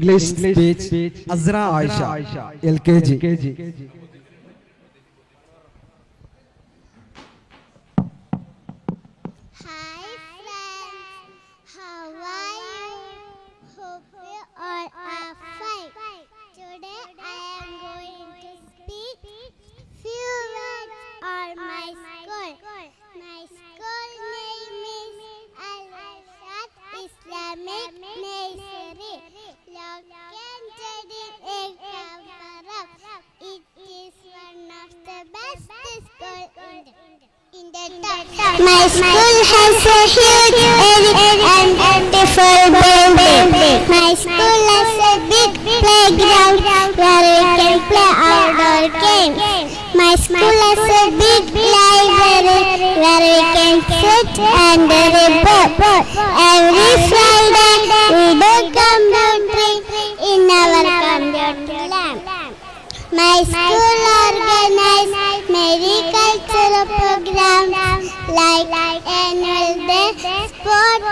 English speech Azra Aisha LKG. My school has a huge and beautiful building. My school has a big playground where we can play outdoor games. My school has a big library where we can sit under a book. Every Friday we do computing in our computer lab. My school organizes many cultural programs like annual day, sports,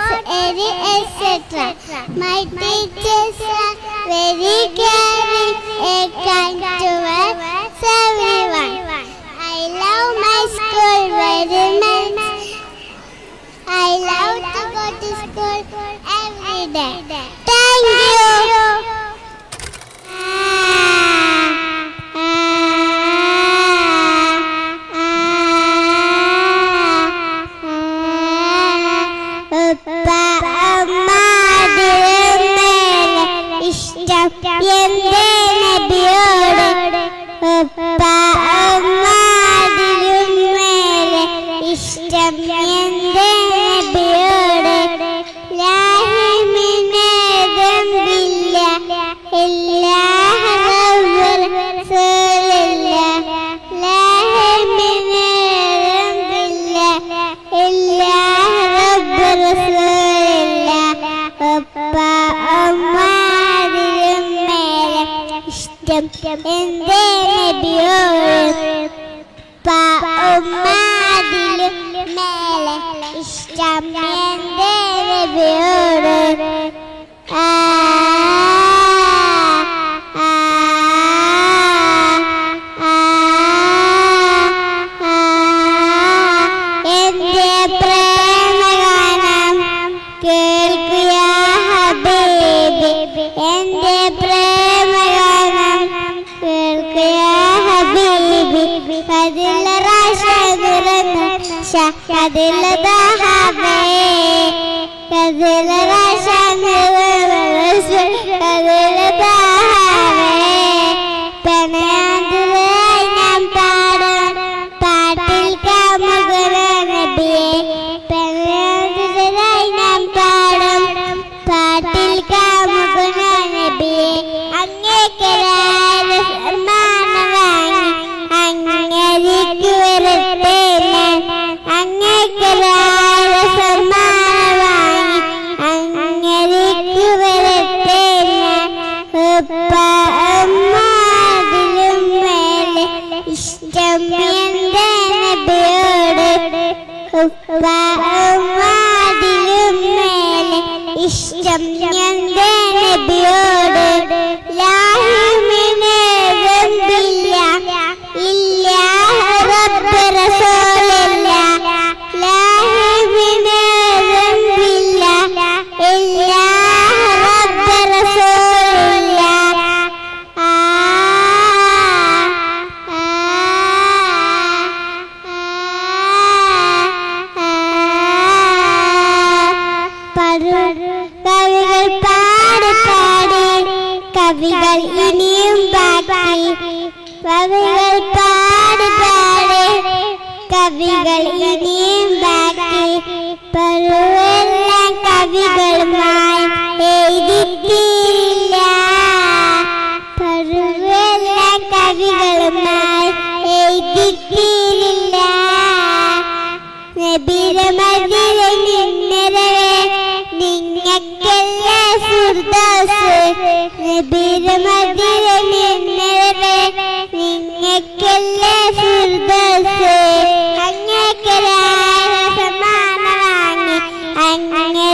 etc. My teachers are very caring and kind towards everyone. I love my school very much. I love to go to school every day. Thank you.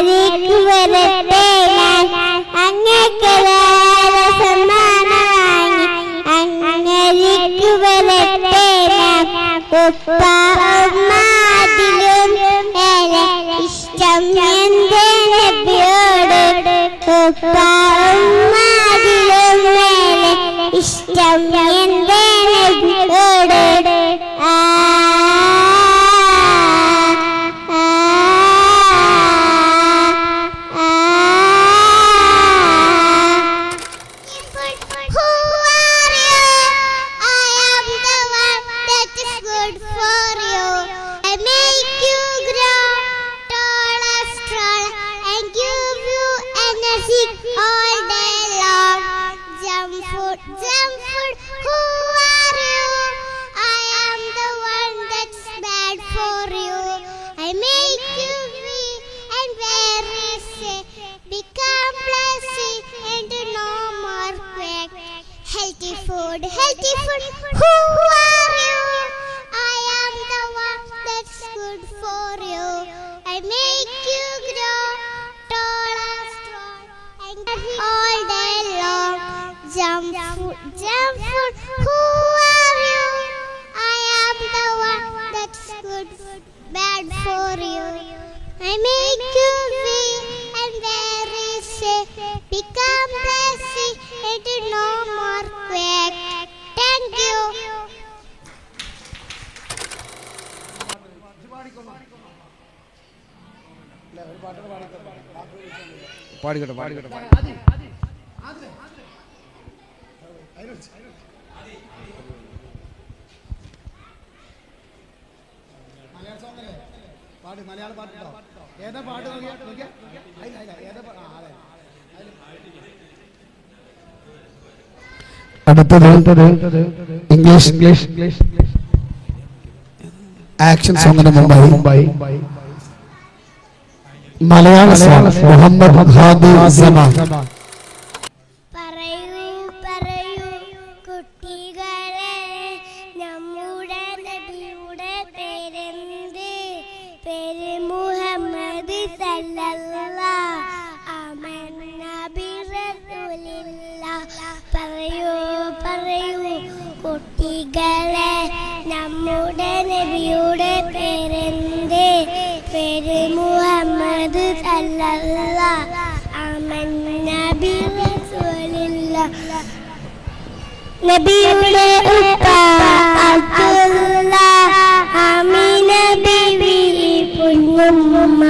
അങ്ങേക്ക് വരട്ടെ ഞാൻ അങ്ങേക്കരാ അതിലും മേലെ ഇഷ്ടം എന്റെ നബിയോട് Healthy food, who are you? I am the one that's good for you. I make you grow tall and strong and all day long. Jump food, who are you? I am the one that's good, bad for you. I make you weak and very sick, become lazy and no more quick. Thank you. പാടിക്കട്ടെ മലയാള പാട്ടോ ഏതാ പാട്ട് അടുത്തത് English action സോങ്ങിന് മുമ്പായി മലയാള song Muhammad Hadi സമാ. പറയൂ കുട്ടികളെ, നമ്മുടെ നബിയുടെ പേരെന്ത്? പേര് മുഹമ്മദ് സല്ലല്ലാഹു അമന്ന ബിറസൂലില്ലാഹ്. പറയൂ കുട്ടികളെ, നമ്മുടെ നബിയുടെ പേരെന്ത്? പേര് മുഹമ്മദ് സല്ലല്ലാഹു അമന്ന ബിറസൂലില്ലാഹ്. നബിയുടെ ഉപ്പ അബ്ദുല്ലാഹ്, ആമിന ബീവി പൊന്നുമ്മ.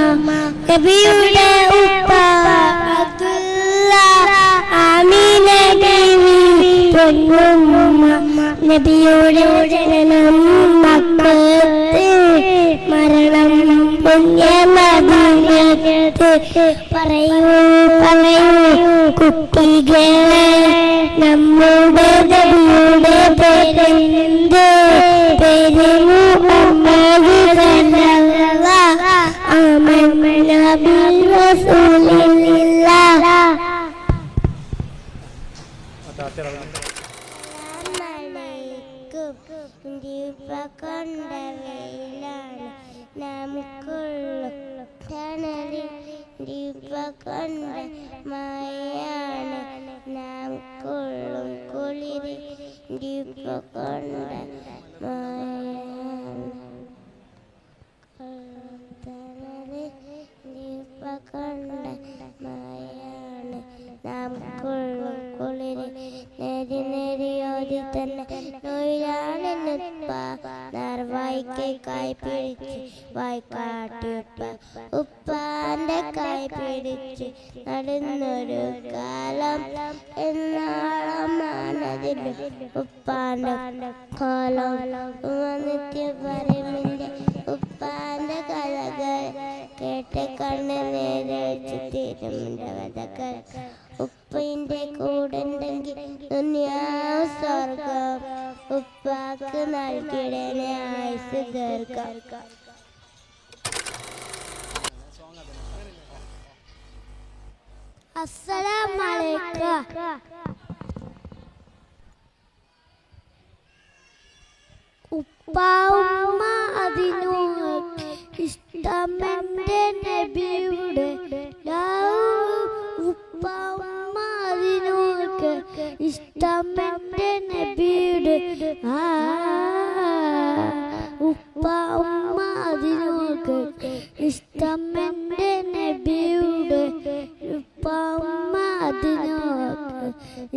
നബിയുടെ ഉപ്പ അബ്ദുല്ലാഹ്, ആമിന ബീവി പൊന്നുമ്മ. നബിയുടെ ജനനം മക്കത്ത്, മരണം പുണ്യമദീനത്ത്. പറയൂ കുട്ടികളെ, നമ്മുടെ നബിയുടെ പേരെന്ത്? പേര് മുഹമ്മദ് സല്ലല്ലാഹു അമന്ന ബിറസൂലില്ലാഹ്. ദീപകണ്ടവയിലാണ് നമുക്കുള്ള തണലിൽ, ദീപകണ്ട മഴയാണ് നമുക്കുള്ളും കുളിരി, ദീപകണ്ട മഴയാണ് തണലിൽ, ദീപകണ്ട മഴയാണ് നമുക്കുള്ളും കുളിരി. നേരിയോതി തന്നെ നൊയിലാണെന്നുപ്പ, നർവായിക്ക് കായ് പിടിച്ച് വായ്ക്കാട്ടിയുപ്പ. ഉപ്പാന്റെ കായ് പിടിച്ച് നടന്നൊരു കാലം, എന്നാളമാനതിലും ഉപ്പാന്റെ കോലം. നിത്യ പറയുമിന്റെ ഉപ്പാന്റെ കഥകൾ കേട്ട് കണ്ണ് നേരെ വെച്ച് തീരുമിന്റെ കഥകൾ. ഉപ്പിന്റെ കൂടുണ്ടെങ്കിൽ ദുനിയാവ് സ്വർഗം, ഉപ്പാക്ക് നൽകിടനെ ആയുസ് ദീർഘം. അസ്സലാമു അലൈക്കും. ഉപ്പ ഉമ്മ അതിനു ഇഷ്ടമെന്റെ നബിയുടെ. ഉപ്പ ഉമ്മ അതിനോക്ക് ഇഷ്ടമെന്റെ നബിയുടെ. ഉപ്പ ഉമ്മ അതിനോക്ക് ഇഷ്ടമെന്റെ നബിയുടെ. ഉപ്പ ഉമ്മ അതിനോ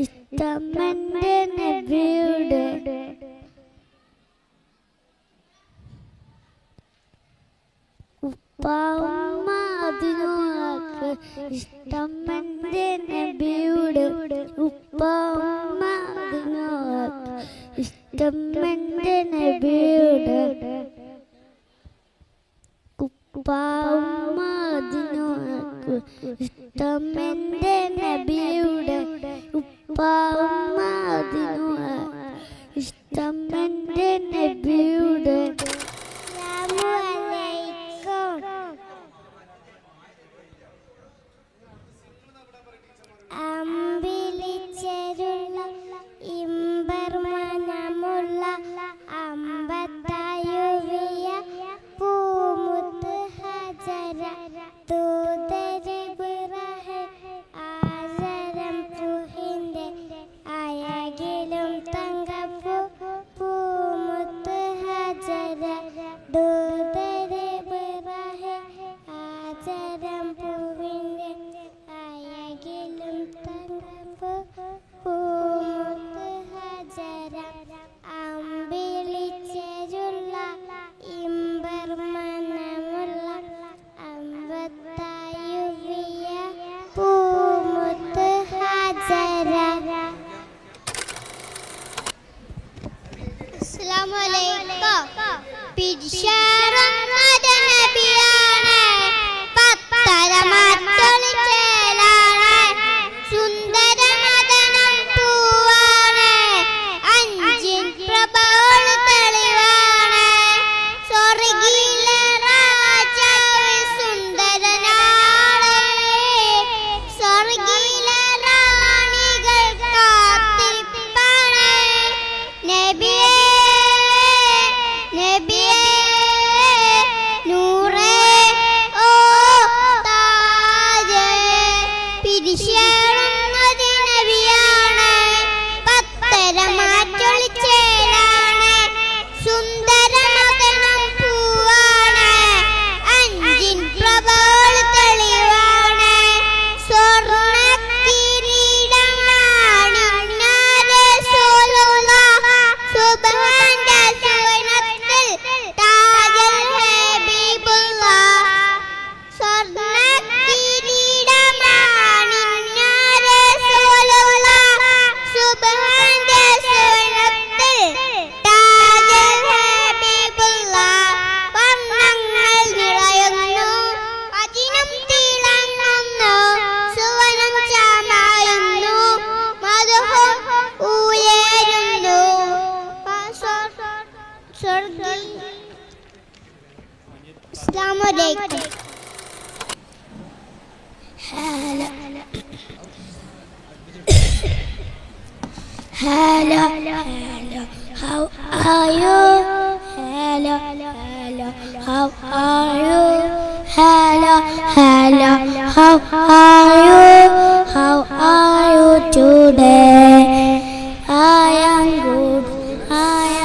ഇഷ്ടം എൻ്റെ നബിയുടെ ഉപ്പ ഉമ്മ അതിനോക്ക് ഇഷ്ടം എൻ്റെ നബിയുടെ ഉപ്പ ഉമ്മ അതിനോക്ക് ഇഷ്ടം എൻ്റെ നബിയുടെ ഉപ്പ ഉമ്മ അതിനോക്ക് ഇഷ്ടം എൻ്റെ നബിയുടെ ഉപ്പ ഉമ്മ അതിനോക്ക് ഇഷ്ടം എൻ്റെ നബിയുടെ അമ്പിളിച്ചേരുള്ള ഇമ്പർമനമുള്ള അമ്പത്തായുവിയ പൂമുത്ത് ഹജര തൂതരിബിറഹ് ആസരം പുഹിന്റെ അയകിലും തങ്കപ്പൂ പൂമുത്ത് ഹജര തൂതരിബിറഹ് ആസരം പൂവിന്റെ അയകിലും തങ്കപ്പൂ പൂമുത്ത് ഹജര അമ്പിളിച്ചേരുള്ള ഇമ്പർമനമുള്ള അമ്പത്തായുവിയ പൂമുത്ത് ഹജര. അസ്സലാമു അലൈക്കും. പിരിശാറുന്നത് നബിയാണ്, പത്തര മാറ്റൊളിച്ചേലാണ്, സുന്ദരമദനം പൂവാണ്, അഞ്ചിൻ പ്രഭകൾ തെളിവാണ്, സ്വർഗീയ രാജാവ് സുന്ദരനാണ്, സ്വർഗീയ റാണികൾ കാത്തിരിപ്പാണ്. നബിയേ നബിയേ നൂറേ ഓ താജേ പിരിശേറുന്നത് നബിയാണ്, പത്തര മാറ്റൊളിച്ചേലാണ്, സുന്ദരമദനം പൂവാണ്, അഞ്ചിൻ പ്രഭകൾ തെളിവാണ്, സ്വർണ്ണ കിരീടമാണിന്നാലെ റസൂലുള്ളാഹ് സുബ്ഹാന്റെ സുവനത്തിൽ താജൽ ഹബീബുള്ളാഹ്, സ്വർണ്ണ കിരീടമാണിന്നാലെ റസൂലുള്ളാഹ് സുബ്ഹാന്റെ സുവനത്തിൽ താജൽ ഹബീബുള്ളാഹ്, വർണ്ണങ്ങൾ നിറയുന്നു അതിനും തിളങ്ങുന്നു, സുവനം ചാമായുന്നു മധുഹും ഉയരുന്നു, അസ്സലാമു അലൈക്കും. Hello, hello, how are you? Hello, how are you? Hello, how are you? How are you today? I am good, I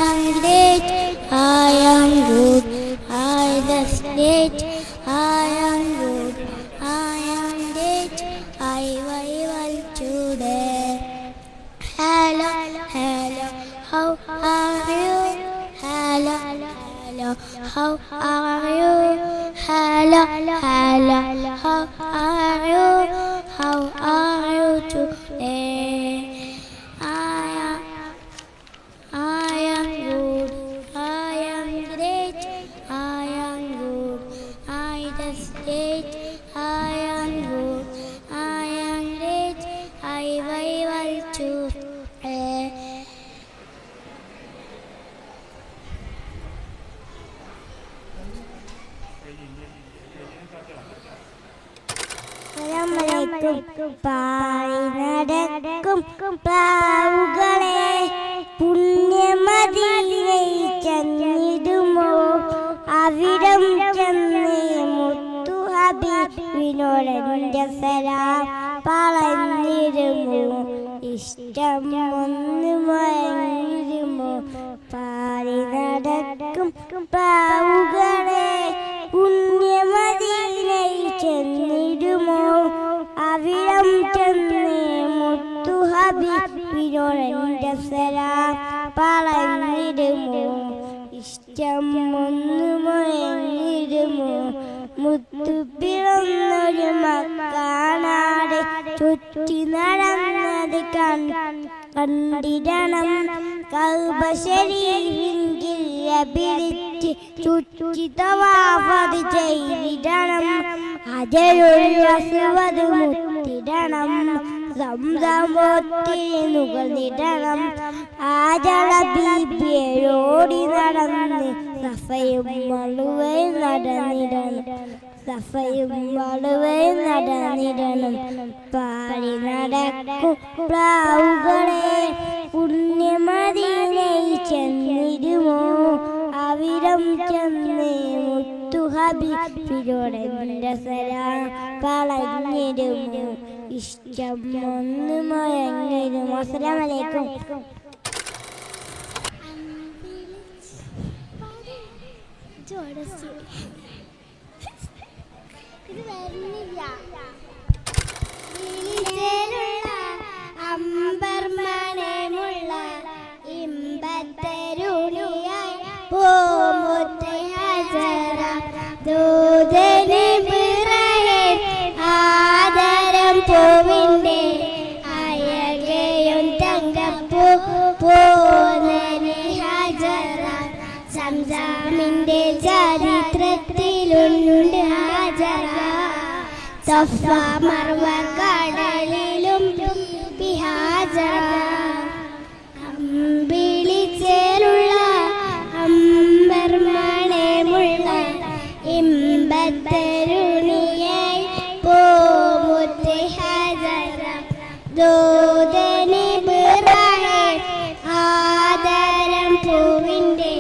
am great, I am good, I just great, I am good, I am great, I will today. Hello, how are you? Hello, how are you? Hello, how are you? How are you today? I am good, I am great, I am good, I just great, I am good, I am great, I will today. പാടി നടക്കും പ്രാവുകളെ പുണ്യമദീനയിൽ ചെന്നിടുമോ, അവിടം ചെന്ന് മുത്തു ഹബീബിനോടെന്റെ സലാം പറഞ്ഞിരുമോ, ഇഷ്ടം ഒന്ന് മുഴങ്ങിരുമോ. പാടി നടക്കും പ്രാവുകളെ പുണ്യമദീനയിൽ ചെന്നിടുമോ, അവിടം ചെന്ന് മുത്തു ഹബീബിനോടെന്റെ സലാം പറഞ്ഞിടുമോ ഇഷ്ടം ഒന്ന് മുഴങ്ങിടുമോ മുത്തു പിറന്നൊരു മക്കാനാട് ചുറ്റി നടന്നത് കണ്ടിടണം കഅബ ശരീഫിങ്കിൽ പിടിച്ച് ചുറ്റി തവാഫ് ചെയ്തിടണം ഹജറുൽ അസ്വദ് മുത്തിടണം സംസം ഒത്തിരി നുകർന്നിടണം ആജറ ബീബിയോടി നടന്ന് സഫയും മളുവയും നടന്നിടണം സഫയും മളുവയും നടന്നിടണം പാടി നടക്കും പ്രാവുകളെ പുണ്യമദീനയിൽ ചെന്നിടുമോ അവിടം ചെന്ന് മുത്തു ഹബീബിനോടെന്റെ സലാം പറഞ്ഞിടുമോ ഇഷ്ടം ഒന്ന് മുഴങ്ങിടുമോ. അസ്സലാമു അലൈക്കും. ഇത് വരുന്നില്ല. അമ്പർമണമുള്ള ഇമ്പത്തരുളിയായി പൂമുത്തെ ഹജറ ദൂതനെ പിറകെ ആദരം പൂവിൻ്റെ അയകയും തങ്കപ്പൂ പൂനനി ഹജറ സംസാമിൻ്റെ ചരിത്രത്തിലുണ്ട് ഹജറ സഫ മർവ കടലിലും ഹാജറ അമ്പിളിച്ചേലുള്ള അമ്പർമണമുള്ള ഇമ്പത്തരുണിയായി പൂമുത്തെ ഹജറ ദൂതനെ പിറകെ ആദരം പൂവിൻ്റെ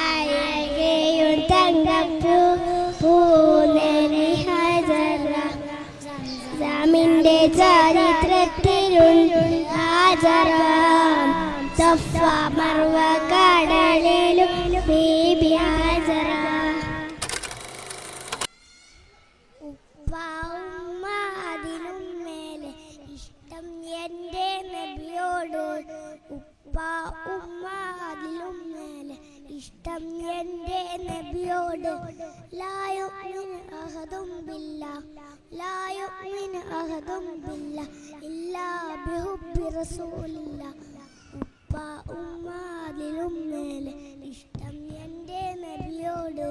അയകയും തങ്കപ്പൂ പൂനനി ഹജറ സംസാമിൻ്റെ ചരിത്രത്തിലുണ്ട് ഹജറ സഫ മർവ കടലിലും ബീബി ഹജറ ഉപ്പ ഉമ്മ അതിലും മേലെ ഇഷ്ടം എൻ്റെ നബിയോട് ഉപ്പ ഉമ്മ അതിലും മേലെ ഇഷ്ടം എൻ്റെ നബിയോട് ലാ യുഅ്മിനു അഹദും ബില്ലാഹ് ലാ യുഅ്മിനു അഹദും ബില്ലാഹ് ഇല്ലാ ബിഹുബ്ബി റസൂലില്ലാഹ് ഉപ്പ ഉമ്മ അതിലും മേലെ ഇഷ്ടം എൻ്റെ നബിയോട്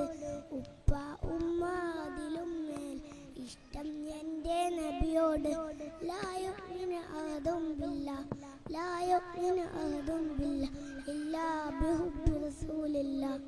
ഉപ്പ ഉമ്മ അതിലും മേലെ ഇഷ്ടം എൻ്റെ നബിയോട് ലാ യുഅ്മിനു അഹദും ബില്ലാഹ് ലാ യുഅ്മിനു അഹദും ബില്ലാഹ് ഇല്ലാ ബിഹുബ്ബി റസൂലില്ലാഹ്